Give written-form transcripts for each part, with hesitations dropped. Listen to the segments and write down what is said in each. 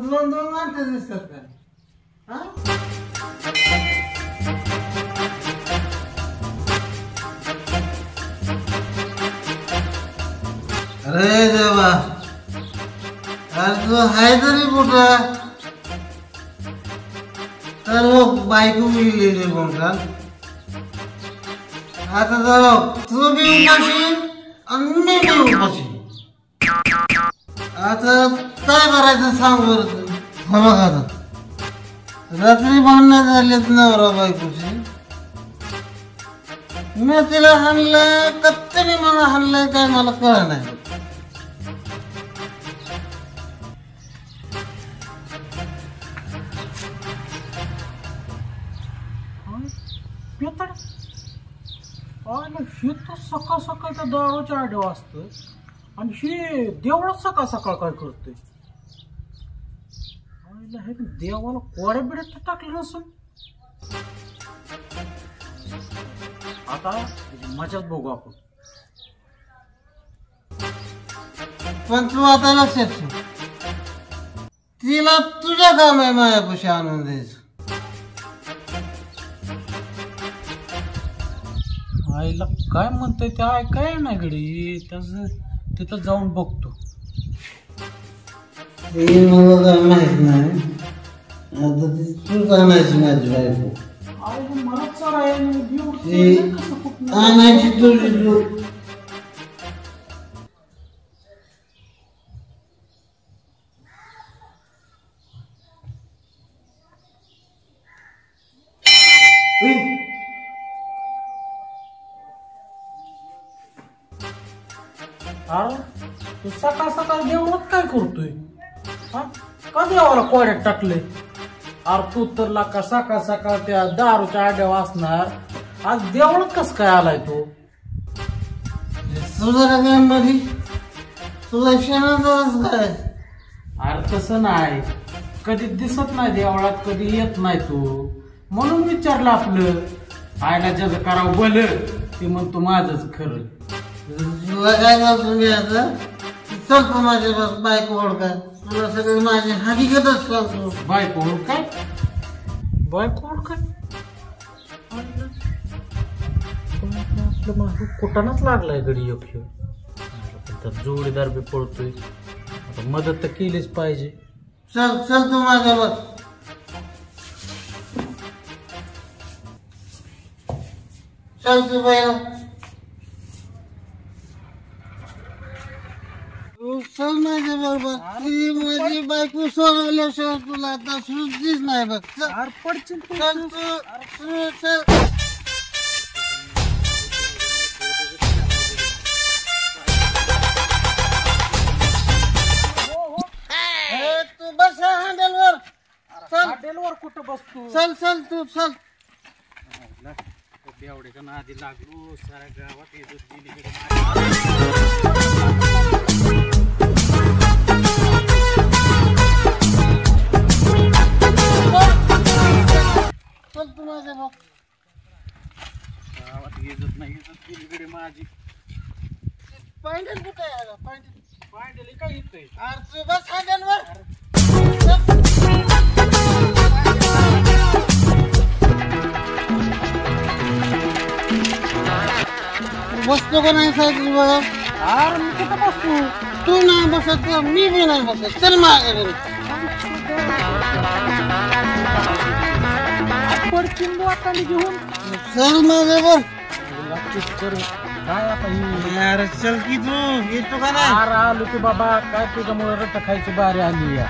दोन दोन माणसं दिसतात का? अरे देवा, अरे तू हाय तरी कुठं? तर बायको गेलेली म्हणता. आता तर तू बी उपाशी आणि मी बी उपाशी. आता काय करायचं सांग बरं तू. हो बघ आता रात्री भांडणं झालेत नवरा बायकोची. मी तिला हाणलंय का तिने मला हाणलंय काय मला कळ नाही. हे तर सकाळ सकाळच्या दारूच्या आडवा असतं आणि हे देवळात सकाळ सकाळ काय करतोय. हे देवाला कोड्या बिड्यात टाकलं नसून आता मजाच बघू आपण. पण तू आता लक्षात ठेव, तिला तुझ्या काम आहे माझ्यापाशी आणून द्यायचं. आईला काय म्हणतंय ते ऐकाय ना गडी. त्याच तिथं जाऊन बघतो. मला काय माहित नाही. आता तूच आणायची माझी बायको. मला चढाय आणायची तुझी तू. अरे तू सकाळ सकाळ देवळात काय करतोय? का देवाला कोड्यात टाकले? अरे तू तर लाका सकाळ सकाळ त्या दारूच्या आड्यावर असणार. आज देवळात कस काय आलाय तू? तुझं काय मध्ये तुला शेणाच काय? अरे तसं नाही, कधी दिसत नाही देवळात, कधी येत नाही तू, म्हणून विचारलं. आपलं आयला ज्याचं करावं भलं ते म्हणतो माझंच खरं. तुला काय करतो मी आता? चल तू माझ्या बायको ओळखा. तुला सगळं माझी हकीकतच सांगतो. बायको ओळखाय? बायको ओळखाय? आपलं माझं कुठानच लागलाय गडी योग्य. तर जोडीदार बी पळतोय, आता मदत तर केलीच पाहिजे. चल चल तू माझ्यावर. चल तू बायला. चल माझ्या बरोबर. ती माझी बायको सोडवल्याशिवाय तुला आता सुचतीच नाही बघ. चल पडचिन चल तू चल. तू बस हँडलवर. चल हॉटेलवर कुठं बसतो? चल चल तू चल. बेवड्याच्या नादी लागलो, साऱ्या गावात इज्जत गेली. चल तू माझ्या बघ. गावात इज्जत नाही, इज्जत गेली कडे माझी. पांडेल कुठे आहे? पांडेली काय येतोय? अरे तू बस हँडलवर. बसतो का नाही सायकल बघा. अरे मी कुठं बसू? तू नाही बसत तर मी बी नाही बसत. चल माझ्या घरी. पडचिन वाटाने घेऊन चल माझ्यावर. काय आता अरे चल की तू येतो का नाही? अरे आलो की बाबा, काय तुझ्यामुळे रट्टा खायची बारी आली या.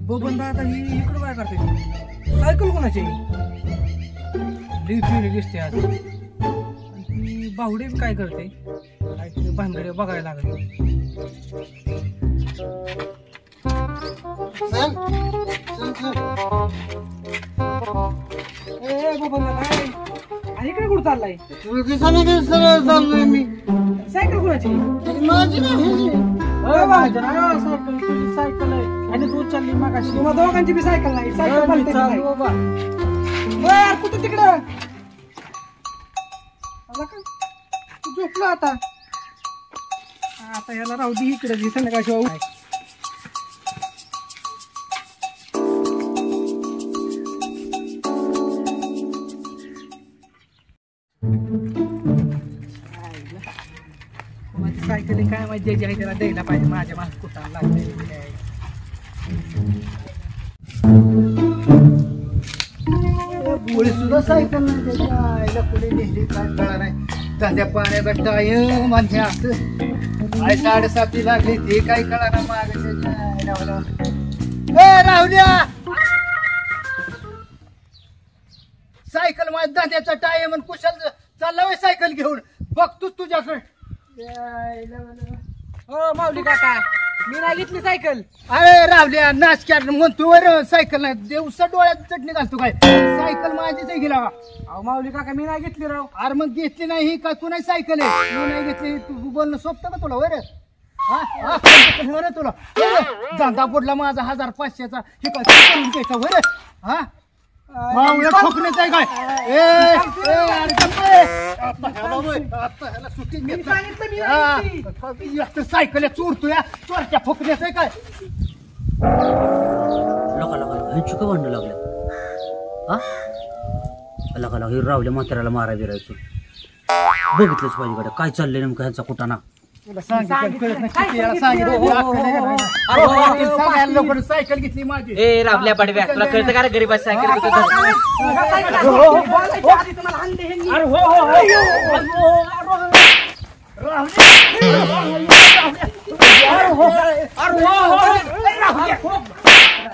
बबन आता ही इकडं काय करते? सायकल कोणाची? दिसते आज. ती बाहुडे काय करते? काहीतरी भानगडे बघायला लागले. चल चल चल. ए बबन काय इकडे कुठं चाललाय? तुला दिसायला काय सरळ चाललोय मी. सायकल कुणाची? माझी नाही. माझ्या नाही सायकल, तुझी सायकल आहे आणि तू उचलली मागाशी. तुम्हाला दोघांची बी सायकल नाही. सायकल मी पलटी चाललो नाही. बाबा. यार कुठं तिकडं आला का? तू झोपला आता. आता ह्याला राहू दे इकडे जी संध्याकाळशिवाय सायकल काय माहिती जे आहे त्याला द्यायला पाहिजे. माझ्या माणूस कुठं लागते गोळी सुद्धा सायकल नाही त्याच्या आईला पुढे नेहली काय कळा नाही. धंद्या पाण्याचा टाय म्हणजे असं आई 7:30 लागली ते काय कळा ना माग राहुल्या सायकल माझ्या धंद्याचा टाय म्हणून कुशल चालला होय सायकल घेऊन. बघतोच तुझ्याकडे. हो माऊली काका मी नाही घेतली सायकल. अरे राहुल्या नाचक्या म्हणतो वर सायकल नाही दिवसा डोळ्यात चटणी घालतो काय. सायकल माझीच गेला. अहो माऊली काका मी नाही घेतली राव. अरे मग घेतली नाही ही का तू नाही सायकल आहे. मी नाही घेतली तू बोलणं सोपतं का तुला वर तुला धंदा पडला माझा 1500चा हे काय करून घ्यायचा वर हा ठोकण्याच आहे काय. सायकल चोरतोय चोरच्या फुकण्याच आहे काय. लोकांना चुका भांडू लागल्या. हा लगा हे रावल्या म्हाताऱ्याला मारा बिरायचो. बघितलंच पाहिजे गाड्या काय चाललंय नेमकं ह्यांचा कुटाणा. सायकल घेतली माझी. ए रावल्या बडव्या तुला कळतं का रे गरीब सायकल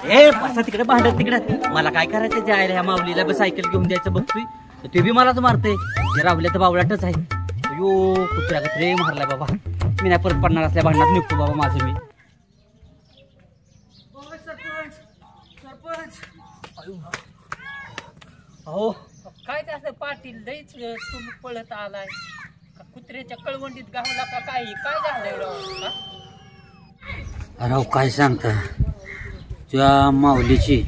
ए बसा तिकडे भांडत तिकडे. मला काय करायचं जायला ह्या माऊलीला सायकल घेऊन द्यायचं बघतोय ते बी मलाच मारते. रावल्या तर बावळाटच आहे. अयो कुत्र्या रे मारलाय बाबा. मी नाही परत पडणार असल्या भांडणात निघतो बाबा माझं मी. हो काय ते असं पाटील लईच तुम्ही पळत आलाय का कुत्र्याच्या कळवंडीत गावला का काही काय झालंय राव. राव काय सांगता त्या माऊलीची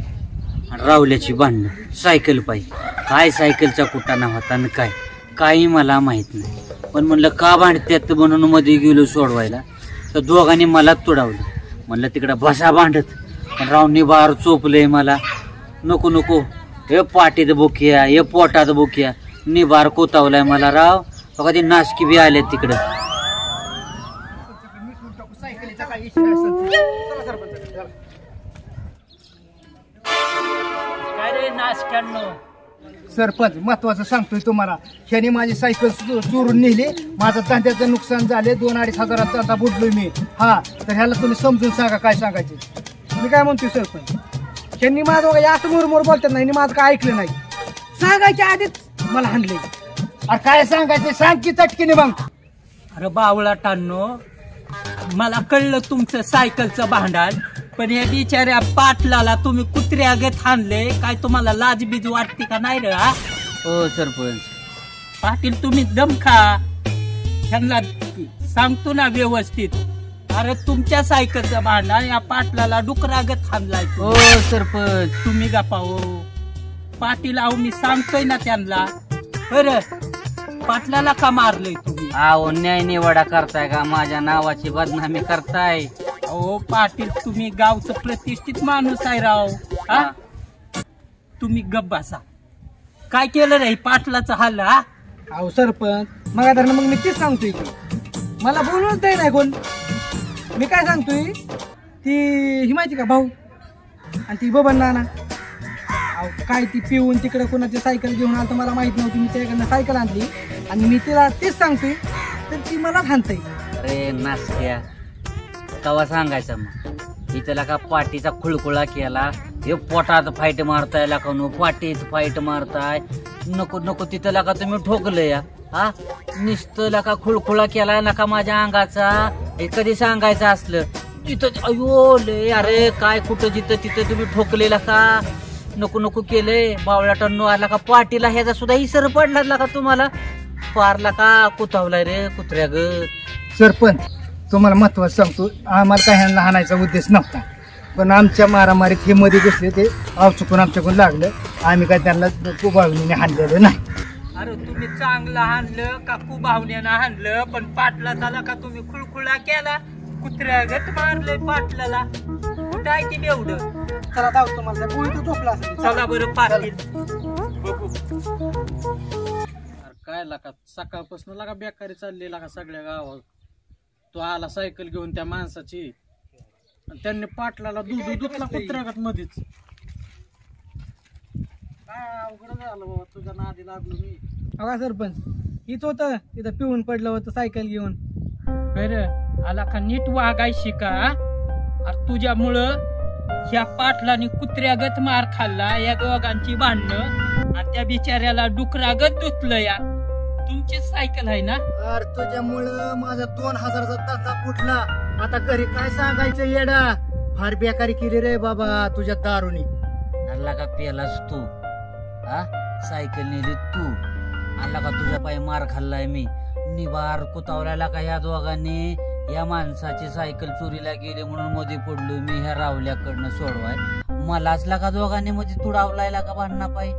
रावल्याची भांडणं सायकल पाहिजे. काय सायकलचा कुटाणा होता ना काय काही मला माहित नाही. पण म्हणलं का भांडत्यात म्हणून मध्ये गेलो सोडवायला तर दोघांनी मलाच तोडावलं. म्हणलं तिकडं बसा भांडत पण रावनी बाहेर चोपलंय मला. नको नको हे पाटीत बुकिया हे पोटात बुकिया निबार कोतावलाय मला राव. कधी नाशकी बी आले तिकडं. काय रे नाशक्यांनो. सरपंच महत्वाचं सांगतोय तुम्हाला. ह्याने माझी सायकल चोरून नेली. माझं धंद्याचं नुकसान झाले. 2-2.5 हजाराचा धंदा बुडलोय मी. हा तर ह्याला तुम्ही समजून सांगा काय सांगायचे. मी काय म्हणतोय सरपंच त्यांनी माझं बघा असं मोर बोलतात नाही माझं काय ऐकलं नाही. सांगायच्या आधीच मला हाणले. अरे काय सांगायचं सांग की चटकीने मग. अरे बावळाटांनो मला कळलं तुमचं सायकलचं भांडण पण या बिचाऱ्या पाटलाला तुम्ही कुत्र्यागत हाणले. काय तुम्हाला लाजबीज वाटते का नाही रे. हो सरपंच पाटील तुम्ही दम खा. त्यांना सांगतो ना व्यवस्थित. अरे तुमच्या सायकलचं भांडण या पाटलाला डुकरागत हाणलाय. हो सरपंच तुम्ही गप्पा हो पाटील. अहो मी सांगतोय ना त्यांना. बरं पाटलाला का मारलंय तुम्ही. अहो न्याय निवाडा करताय का माझ्या नावाची बदनामी करताय. अहो पाटील तुम्ही गावचं प्रतिष्ठित माणूस आहे राव. हा तुम्ही गप्प बसा. काय केलं रे पाटलाचं हाल. हा अहो सरपंच मग मी तेच सांगतोय की मला बोलूनच द्याय नाही कोण. मी काय सांगतोय ती ही माहिती का भाऊ आणि ती बबन नाना. अहो काय ती पिऊन तिकडे कोणाची सायकल घेऊन आलं तर मला माहित नव्हती. मी त्याकडनं सायकल आणली आणि मी तिला तेच सांगतोय तर ती मला हाणतंय. अरे नासक्या कवा सांगायचं मग. इथला का पाटीचा खुळखुळा केला. हे पोटात फाईट मारताय का नो पाटीच फाईट मारताय. नको नको तिथं का तुम्ही ठोकलंय. हा निसतं का खुळखुळा केला नका माझ्या अंगाचा. हे कधी सांगायचं असलं तिथं. अयो ले अरे काय कुठं जिथं तिथं तुम्ही ठोकलेला का. नको नको केलंय बावळाटांनो आला का पाटीला ह्याचा सुद्धा इसर पडला का तुम्हाला पारला का कुतावलाय रे कुत्र्या ग सरपंच तुम्हाला महत्वाचं सांगतो आम्हाला काही ह्यांना हाणायचा उद्देश नव्हता पण आमच्या मारामारीत हे मध्ये घुसले ते चुकून आमच्याकडून लागलं आम्ही काय त्यांना कुबावणीने हाणलेलं नाही. अरे तुम्ही चांगलं हाणलं का कुभावण्यानं हाणलं पण पाटला झाला का तुम्ही खुळखुळा केला कुत्र्यागत मारले पाटलाला कुठं आहे की एवढं चला जाऊ तुम्हाला गोळी तर झोपला असेल. चला बरं पाटील बघू अरे काय लाका सकाळपासून लागा बेकारी चालली लागा सगळ्या गावात. तो आला सायकल घेऊन त्या माणसाची आणि त्यांनी पाटलाला दूध दुधला कुत्र्यागत मध्येच. काय अवघड झालं बाबा तुझ्या नादी लागलो मी. बघा सरपंच हीच होतं तिथं पिऊन पडलं होतं सायकल घेऊन. बरं आला का नीट वागायची का अरे तुझ्यामुळं ह्या पाटलाने कुत्र्यागत मार खाल्ला या दोघांची भांडणं आणि त्या बिचाऱ्याला डुकरागत धुतलं या तुमचीच सायकल आहे ना. अरे तुझ्यामुळं माझा 2000चा धंदा फुटला आता घरी काय सांगायचं येडा फार बेकारी केली रे बाबा तुझ्या दारूनी. आला का पेलास तू हा सायकल नेली तू आला का तुझ्या पायी मार खाल्लाय मी निबार कुतावल्याला का ह्या दोघांनी या माणसाची सायकल चोरीला गेली म्हणून मध्ये पडलो मी ह्या रावल्याकडनं सोडवाय मलाच लागा दोघांनी मध्ये तुडावलाय लागा भांडणा पायी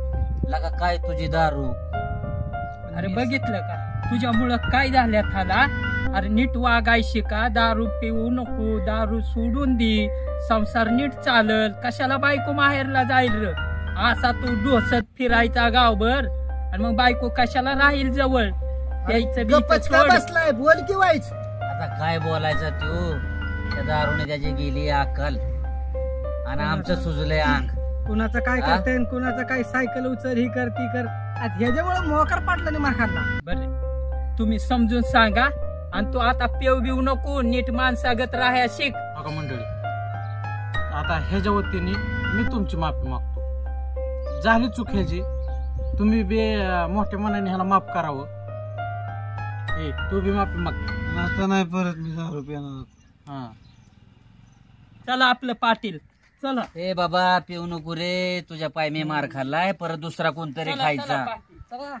लागा काय तुझी दारू. अरे बघितलं का तुझ्यामुळं काय झाल्या थाला अरे नीट वागायची का दारू पिऊ नको दारू सोडून दे संसार नीट चालल कशाला बायको माहेरला जाईल र असा तू डोसत फिरायचा गावभर आणि मग बायको कशाला राहील जवळ यायचं गप्पच का बसलाय बोल की वाईच. आता काय बोलायचं तू त्या दारूने त्याची गेली अक्कल आणि आमचं सुजलंय अंग. कुणाचं काय हा? करते कुणाचं काय सायकल उचल ही कर ती कर ह्याच्यामुळे मोकर पाटलाने मार खाल्ला. बरं तुम्ही समजून सांगा आणि तू आता पेव बिऊ नको नीट माणसागत राहाया शिक. बघा मंडळी आता ह्याच्या वतीने मी तुमची माफी मागतो. झाली चूक ह्याची तुम्ही बी मोठ्या मनाने ह्याला माफ करावं. ए तू बी माफी माग. आता नाही परत मी दारू पिणार. हा चला आपलं पाटील चला. ए बाबा पिऊ नको रे तुझ्या पाय मी मार खाल्लाय परत दुसरा कोणतरी चला, खायचा. चला, पाटील. चला